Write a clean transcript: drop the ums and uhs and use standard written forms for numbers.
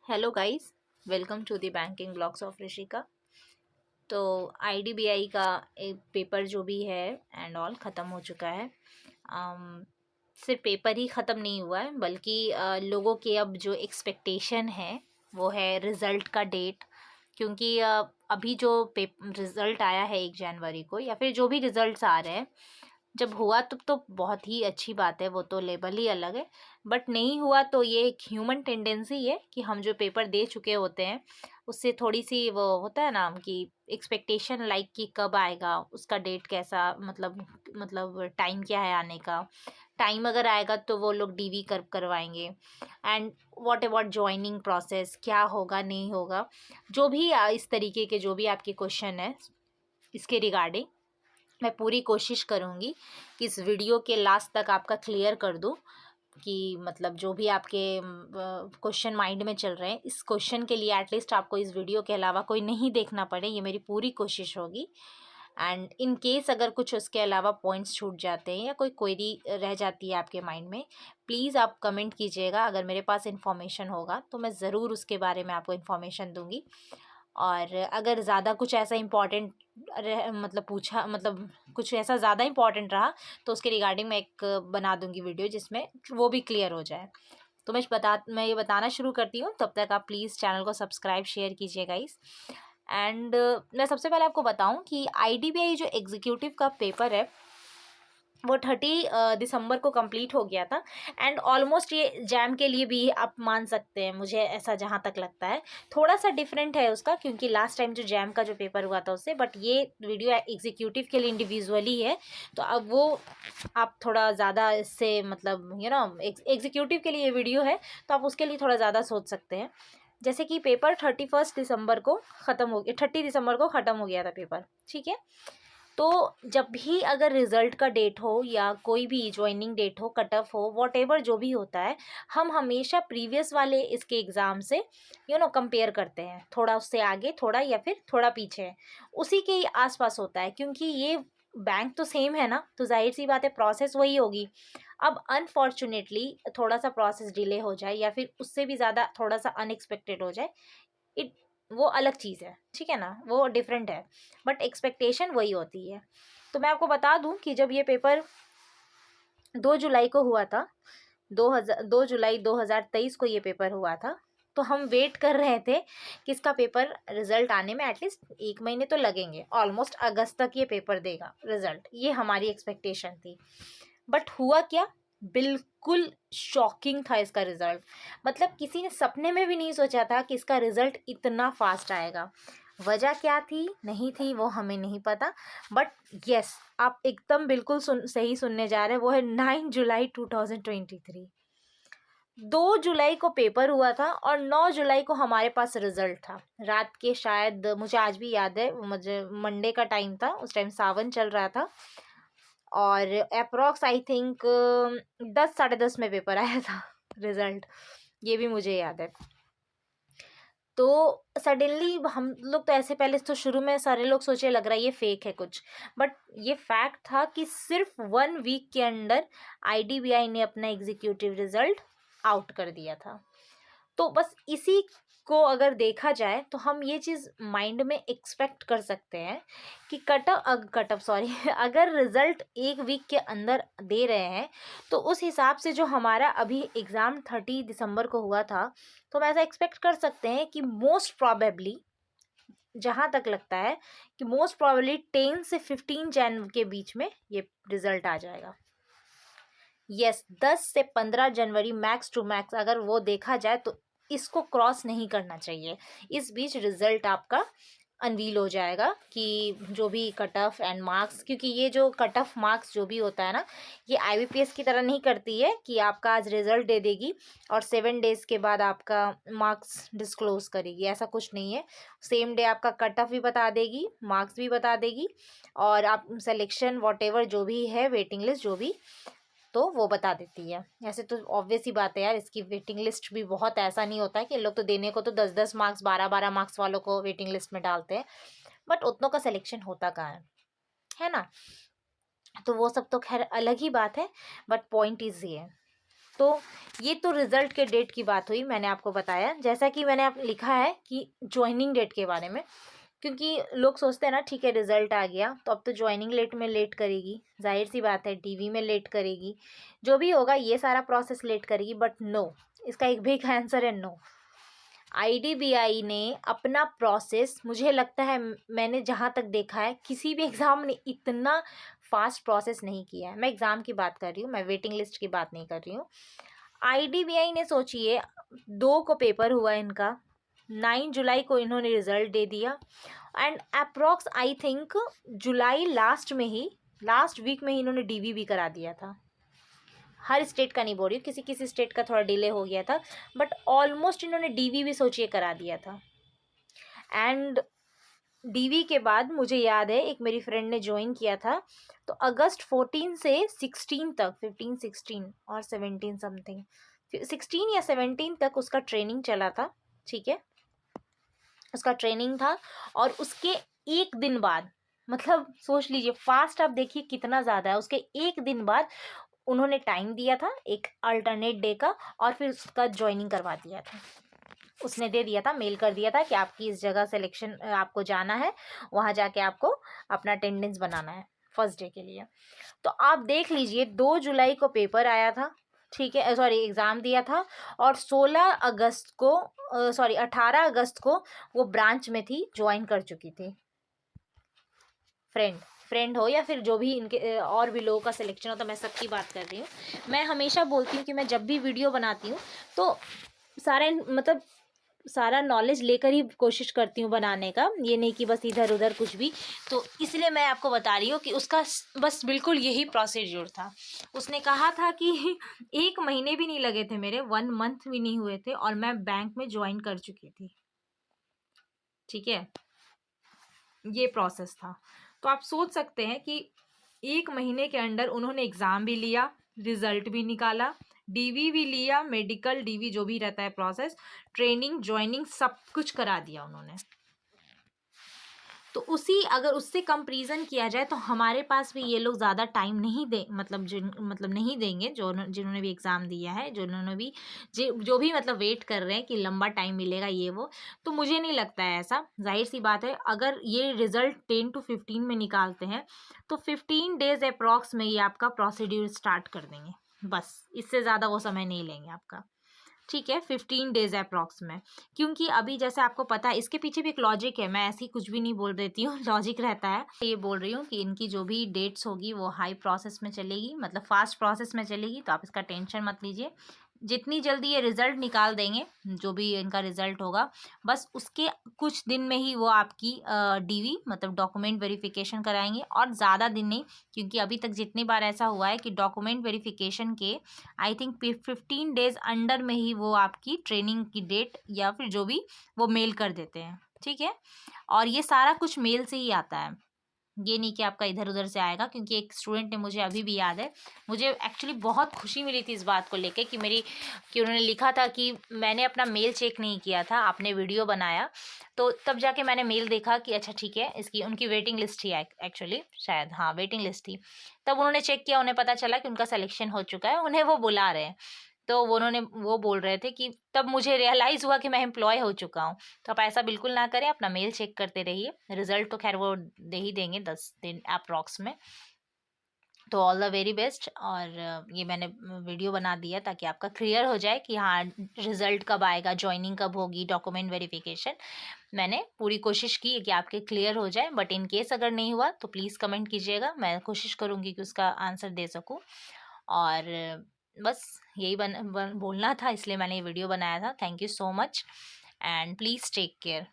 Hello guys, welcome to the banking blogs of Rishika. तो IDBI का एक पेपर जो भी है एंड ऑल ख़त्म हो चुका है। सिर्फ पेपर ही ख़त्म नहीं हुआ है बल्कि लोगों के अब जो एक्सपेक्टेशन है वो है रिज़ल्ट का डेट। क्योंकि अभी जो रिज़ल्ट आया है 1 जनवरी को या फिर जो भी रिज़ल्ट्स आ रहे हैं, जब हुआ तो बहुत ही अच्छी बात है, वो तो लेवल ही अलग है। बट नहीं हुआ तो ये एक ह्यूमन टेंडेंसी है कि हम जो पेपर दे चुके होते हैं उससे थोड़ी सी वो होता है ना कि एक्सपेक्टेशन लाइक कि कब आएगा, उसका डेट कैसा, मतलब टाइम क्या है आने का। टाइम अगर आएगा तो वो लोग डीवी करवाएंगे। And what about joining process, क्या होगा नहीं होगा, जो भी इस तरीके के जो भी आपके क्वेश्चन है इसके रिगार्डिंग मैं पूरी कोशिश करूँगी कि इस वीडियो के लास्ट तक आपका क्लियर कर दूँ कि मतलब जो भी आपके क्वेश्चन माइंड में चल रहे हैं, इस क्वेश्चन के लिए एटलीस्ट आपको इस वीडियो के अलावा कोई नहीं देखना पड़े, ये मेरी पूरी कोशिश होगी। एंड इन केस अगर कुछ उसके अलावा पॉइंट्स छूट जाते हैं या कोई क्वेरी रह जाती है आपके माइंड में, प्लीज़ आप कमेंट कीजिएगा। अगर मेरे पास इन्फॉर्मेशन होगा तो मैं ज़रूर उसके बारे में आपको इन्फॉर्मेशन दूंगी। और अगर ज़्यादा कुछ ऐसा इम्पॉर्टेंट मतलब कुछ ऐसा ज़्यादा इम्पॉर्टेंट रहा तो उसके रिगार्डिंग मैं एक बना दूंगी वीडियो जिसमें वो भी क्लियर हो जाए। तो मैं ये बताना शुरू करती हूँ, तब तक आप प्लीज़ चैनल को सब्सक्राइब शेयर कीजिएगा गाइस। एंड मैं सबसे पहले आपको बताऊं कि आईडीबीआई जो एग्जीक्यूटिव का पेपर है वो 30 दिसंबर को कंप्लीट हो गया था। एंड ऑलमोस्ट ये जैम के लिए भी आप मान सकते हैं, मुझे ऐसा जहाँ तक लगता है। थोड़ा सा डिफरेंट है उसका क्योंकि लास्ट टाइम जो जैम का जो पेपर हुआ था उससे, बट ये वीडियो एग्जीक्यूटिव के लिए इंडिविजुअली है। तो अब वो आप थोड़ा ज़्यादा इससे मतलब एग्जीक्यूटिव के लिए ये वीडियो है तो आप उसके लिए थोड़ा ज़्यादा सोच सकते हैं। जैसे कि पेपर 31 दिसंबर को ख़त्म हो गया, 30 दिसंबर को ख़त्म हो गया था पेपर, ठीक है। तो जब भी अगर रिज़ल्ट का डेट हो या कोई भी ज्वाइनिंग डेट हो, कट ऑफ हो, वॉट एवर जो भी होता है, हम हमेशा प्रीवियस वाले इसके एग्ज़ाम से कंपेयर करते हैं, थोड़ा उससे आगे थोड़ा या फिर थोड़ा पीछे, उसी के ही आसपास होता है। क्योंकि ये बैंक तो सेम है ना, तो जाहिर सी बात है प्रोसेस वही होगी। अब अनफॉर्चुनेटली थोड़ा सा प्रोसेस डिले हो जाए या फिर उससे भी ज़्यादा थोड़ा सा अनएक्सपेक्टेड हो जाए, इट वो अलग चीज़ है, ठीक है ना, वो डिफरेंट है। बट एक्सपेक्टेशन वही होती है। तो मैं आपको बता दूं कि जब ये पेपर 2 जुलाई को हुआ था, 2 जुलाई 2023 को ये पेपर हुआ था, तो हम वेट कर रहे थे कि इसका पेपर रिजल्ट आने में एटलीस्ट 1 महीने तो लगेंगे, ऑलमोस्ट अगस्त तक ये पेपर देगा रिजल्ट, ये हमारी एक्सपेक्टेशन थी। बट हुआ क्या, बिल्कुल शॉकिंग था इसका रिजल्ट। मतलब किसी ने सपने में भी नहीं सोचा था कि इसका रिजल्ट इतना फास्ट आएगा। वजह क्या थी नहीं थी वो हमें नहीं पता, बट यस, आप एकदम बिल्कुल सही सुनने जा रहे हैं, वो है 9 जुलाई 2023। 2 जुलाई को पेपर हुआ था और 9 जुलाई को हमारे पास रिजल्ट था। रात के शायद, मुझे आज भी याद है, मुझे मंडे का टाइम था, उस टाइम सावन चल रहा था और अप्रॉक्स आई थिंक 10 साढ़े 10 में पेपर आया था रिजल्ट, ये भी मुझे याद है। तो सडनली हम लोग तो ऐसे पहले तो शुरू में सारे लोग सोचे लग रहा है ये फेक है कुछ, बट ये फैक्ट था कि सिर्फ 1 वीक के अंदर आईडीबीआई ने अपना एग्जीक्यूटिव रिजल्ट आउट कर दिया था। तो बस इसी को अगर देखा जाए तो हम ये चीज़ माइंड में एक्सपेक्ट कर सकते हैं कि कट ऑफ सॉरी अगर रिजल्ट 1 वीक के अंदर दे रहे हैं तो उस हिसाब से जो हमारा अभी एग्ज़ाम 30 दिसंबर को हुआ था, तो हम ऐसा एक्सपेक्ट कर सकते हैं कि मोस्ट प्रॉबेबली, जहाँ तक लगता है कि मोस्ट प्रॉबेबली 10 से 15 जनवरी के बीच में ये रिजल्ट आ जाएगा। यस, 10 से 15 जनवरी मैक्स टू मैक्स अगर वो देखा जाए तो इसको क्रॉस नहीं करना चाहिए। इस बीच रिजल्ट आपका अनवील हो जाएगा कि जो भी कट ऑफ एंड मार्क्स, क्योंकि ये जो कट ऑफ मार्क्स जो भी होता है ना, ये आईबीपीएस की तरह नहीं करती है कि आपका आज रिजल्ट दे देगी और 7 डेज के बाद आपका मार्क्स डिस्क्लोज करेगी, ऐसा कुछ नहीं है। सेम डे आपका कट ऑफ भी बता देगी, मार्क्स भी बता देगी और आप सेलेक्शन वॉट एवर जो भी है, वेटिंग लिस्ट जो भी, तो वो बता देती है। ऐसे तो ऑब्वियस ही बात है यार, इसकी वेटिंग लिस्ट भी बहुत, ऐसा नहीं होता है कि लोग तो देने को तो 10-10 मार्क्स 12-12 मार्क्स वालों को वेटिंग लिस्ट में डालते हैं, बट उतनों का सिलेक्शन होता कहाँ है ना। तो वो सब तो खैर अलग ही बात है, बट पॉइंट इज ये, तो ये तो रिज़ल्ट के डेट की बात हुई, मैंने आपको बताया। जैसा कि मैंने आप लिखा है कि ज्वाइनिंग डेट के बारे में, क्योंकि लोग सोचते हैं ना ठीक है रिज़ल्ट आ गया तो अब तो ज्वाइनिंग लेट में लेट करेगी, जाहिर सी बात है डीवी में लेट करेगी, जो भी होगा ये सारा प्रोसेस लेट करेगी, बट नो, इसका एक भी आंसर है नो। आईडीबीआई ने अपना प्रोसेस, मुझे लगता है मैंने जहाँ तक देखा है किसी भी एग्ज़ाम ने इतना फास्ट प्रोसेस नहीं किया है। मैं एग्ज़ाम की बात कर रही हूँ, मैं वेटिंग लिस्ट की बात नहीं कर रही हूँ। आईडीबीआई ने सोचिए 2 को पेपर हुआ इनका, 9 जुलाई को इन्होंने रिज़ल्ट दे दिया and approx I think July last में ही, लास्ट वीक में ही इन्होंने डीवी भी करा दिया था। हर स्टेट का नहीं बोल रही हूँ, किसी किसी स्टेट का थोड़ा डिले हो गया था, बट ऑलमोस्ट इन्होंने डीवी भी सोचिए करा दिया था। एंड डीवी के बाद मुझे याद है एक मेरी फ्रेंड ने ज्वाइन किया था, तो अगस्त 14 से 16 तक, 15 16 और 17 समथिंग, 16 या 17 तक उसका ट्रेनिंग चला था, ठीक है, उसका ट्रेनिंग था। और उसके एक दिन बाद, मतलब सोच लीजिए फास्ट, आप देखिए कितना ज़्यादा है, उसके एक दिन बाद उन्होंने टाइम दिया था एक अल्टरनेट डे का, और फिर उसका ज्वाइनिंग करवा दिया था। उसने दे दिया था, मेल कर दिया था कि आपकी इस जगह सिलेक्शन, आपको जाना है, वहाँ जाके आपको अपना अटेंडेंस बनाना है फर्स्ट डे के लिए। तो आप देख लीजिए 2 जुलाई को पेपर आया था, ठीक है, सॉरी एग्ज़ाम दिया था, और 16 अगस्त को, सॉरी 18 अगस्त को वो ब्रांच में थी, ज्वाइन कर चुकी थी। फ्रेंड हो या फिर जो भी इनके और भी लोगों का सिलेक्शन हो, तो मैं सबकी बात कर रही हूँ। मैं हमेशा बोलती हूँ कि मैं जब भी वीडियो बनाती हूँ तो मतलब सारा नॉलेज लेकर ही कोशिश करती हूँ बनाने का, ये नहीं कि बस इधर उधर कुछ भी। तो इसलिए मैं आपको बता रही हूँ कि उसका बस बिल्कुल यही प्रोसीड्यूर था। उसने कहा था कि 1 महीने भी नहीं लगे थे मेरे, 1 मंथ भी नहीं हुए थे, और मैं बैंक में ज्वाइन कर चुकी थी, ठीक है, ये प्रोसेस था। तो आप सोच सकते हैं कि 1 महीने के अंदर उन्होंने एग्ज़ाम भी लिया, रिजल्ट भी निकाला, डीवी भी लिया, मेडिकल डीवी जो भी रहता है प्रोसेस, ट्रेनिंग, ज्वाइनिंग, सब कुछ करा दिया उन्होंने। तो अगर उससे कंपैरिजन किया जाए तो हमारे पास भी ये लोग ज़्यादा टाइम नहीं दे, मतलब नहीं देंगे, जिन्होंने भी एग्ज़ाम दिया है, जिन्होंने भी जो भी मतलब वेट कर रहे हैं कि लंबा टाइम मिलेगा ये वो, तो मुझे नहीं लगता है ऐसा। जाहिर सी बात है, अगर ये रिज़ल्ट 10 to 15 में निकालते हैं तो 15 डेज़ अप्रॉक्स में ये आपका प्रोसीड्यूर स्टार्ट कर देंगे, बस इससे ज़्यादा वो समय नहीं लेंगे आपका, ठीक है, 15 डेज अप्रॉक्स में। क्योंकि अभी जैसे आपको पता है इसके पीछे भी एक लॉजिक है, मैं ऐसी कुछ भी नहीं बोल देती हूँ, लॉजिक रहता है। ये बोल रही हूँ कि इनकी जो भी डेट्स होगी वो हाई प्रोसेस में चलेगी, मतलब फास्ट प्रोसेस में चलेगी, तो आप इसका टेंशन मत लीजिए। जितनी जल्दी ये रिज़ल्ट निकाल देंगे, जो भी इनका रिज़ल्ट होगा, बस उसके कुछ दिन में ही वो आपकी डीवी मतलब डॉक्यूमेंट वेरिफिकेशन कराएंगे, और ज़्यादा दिन नहीं, क्योंकि अभी तक जितनी बार ऐसा हुआ है कि डॉक्यूमेंट वेरिफिकेशन के आई थिंक 15 डेज अंडर में ही वो आपकी ट्रेनिंग की डेट या फिर जो भी वो मेल कर देते हैं, ठीक है। और ये सारा कुछ मेल से ही आता है, ये नहीं कि आपका इधर उधर से आएगा। क्योंकि एक स्टूडेंट ने, मुझे अभी भी याद है, मुझे एक्चुअली बहुत खुशी मिली थी इस बात को लेके कि उन्होंने लिखा था कि मैंने अपना मेल चेक नहीं किया था, आपने वीडियो बनाया, तो तब जाके मैंने मेल देखा कि अच्छा ठीक है, इसकी उनकी वेटिंग लिस्ट थी एक्चुअली, शायद हाँ वेटिंग लिस्ट थी। तब उन्होंने चेक किया, उन्हें पता चला कि उनका सिलेक्शन हो चुका है, उन्हें वो बुला रहे हैं। तो वो बोल रहे थे कि तब मुझे रियलाइज़ हुआ कि मैं एम्प्लॉय हो चुका हूँ। तो आप ऐसा बिल्कुल ना करें, अपना मेल चेक करते रहिए। रिज़ल्ट तो खैर वो दे ही देंगे 10 दिन अप्रॉक्स में। तो ऑल द वेरी बेस्ट। और ये मैंने वीडियो बना दिया ताकि आपका क्लियर हो जाए कि हाँ रिज़ल्ट कब आएगा, ज्वाइनिंग कब होगी, डॉक्यूमेंट वेरिफिकेशन। मैंने पूरी कोशिश की कि आपके क्लियर हो जाए, बट इन केस अगर नहीं हुआ तो प्लीज़ कमेंट कीजिएगा, मैं कोशिश करूँगी कि उसका आंसर दे सकूँ। और बस यही बोलना था, इसलिए मैंने ये वीडियो बनाया था। Thank you so much and please take care.